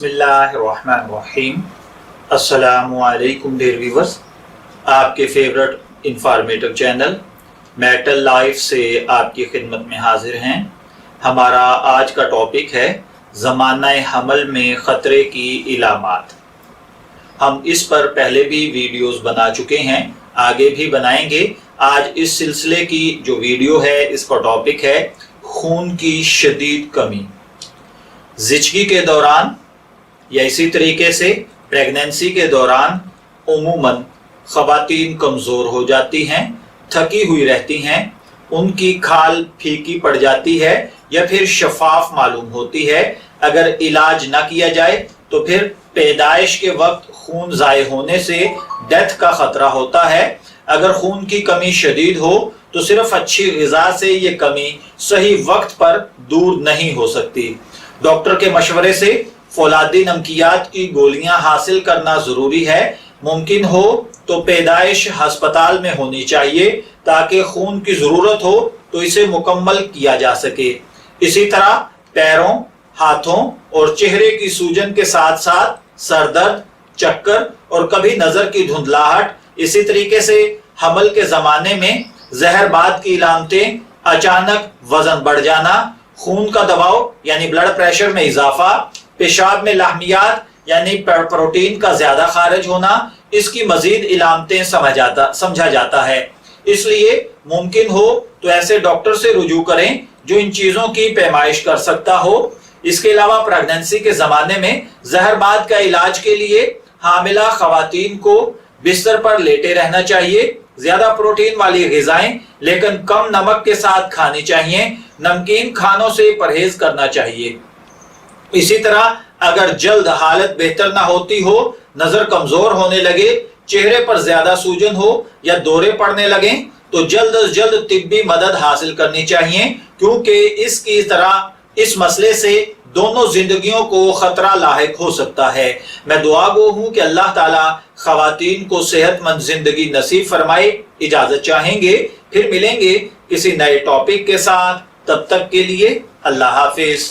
बिस्मिल्लाहिर्रहमानिर्रहीम। अस्सलामुअलैकुम dear viewers, आपके favourite informative channel metal life से आपकी खिदमत में हाजिर हैं। हमारा आज का टॉपिक है ज़माना हमल में ख़तरे की इलामात। हम इस पर पहले भी वीडियोस बना चुके हैं, आगे भी बनाएंगे। आज इस सिलसिले की जो वीडियो है, इसका टॉपिक है खून की शदीद कमी। ज़िचगी के दौरान या इसी तरीके से प्रेगनेंसी के दौरान उमूमन ख़वातीन कमज़ोर हो जाती हैं, थकी हुई रहती हैं, उनकी खाल फीकी पड़ जाती है या फिर शफाफ मालूम होती है। अगर इलाज न किया जाए तो फिर पैदाइश के वक्त खून ज़ाय होने से डेथ का ख़तरा होता है। अगर खून की कमी शदीद हो तो सिर्फ अच्छी ग़िज़ा से ये कमी सही वक्त पर दूर नहीं हो सकती। डॉक्टर के मशवरे से फौलादी नमकियात की गोलियां हासिल करना ज़रूरी है। मुमकिन हो तो पैदाइश हस्पताल में होनी चाहिए ताकि खून की ज़रूरत हो तो इसे मुकम्मल किया जा सके। इसी तरह पैरों, हाथों और चेहरे की सूजन के साथ साथ सर दर्द, चक्कर और कभी नज़र की धुंधलाहट, इसी तरीके से हमल के ज़माने में जहरबाद की इलामतें, अचानक वज़न बढ़ जाना, खून का दबाव यानी ब्लड प्रेशर में इजाफा, पेशाब में लाहमियात यानी प्रोटीन का ज्यादा खारिज होना, इसकी मजीद इलामतें समझा जाता है। इसलिए मुमकिन हो तो ऐसे डॉक्टर से रुजू करें जो इन चीजों की पैमाइश कर सकता हो। इसके अलावा प्रेगनेंसी के जमाने में जहरबाद का इलाज के लिए हामिला खवातीन को बिस्तर पर लेटे रहना चाहिए। ज्यादा प्रोटीन वाली ग़िज़ाएं लेकिन कम नमक के साथ खानी चाहिए। नमकीन खानों से परहेज करना चाहिए। इसी तरह अगर जल्द हालत बेहतर ना होती हो, नजर कमजोर होने लगे, चेहरे पर ज्यादा सूजन हो या दौरे पड़ने लगे तो जल्द अज जल्द तिब्बी मदद हासिल करनी चाहिए, क्योंकि इसकी तरह इस मसले से दोनों जिंदगियों को खतरा लाहिक हो सकता है। मैं दुआ गो हूँ कि अल्लाह ताला खवातीन को सेहतमंद जिंदगी नसीब फरमाए। इजाजत चाहेंगे, फिर मिलेंगे किसी नए टॉपिक के साथ। तब तक के लिए अल्लाह हाफिज।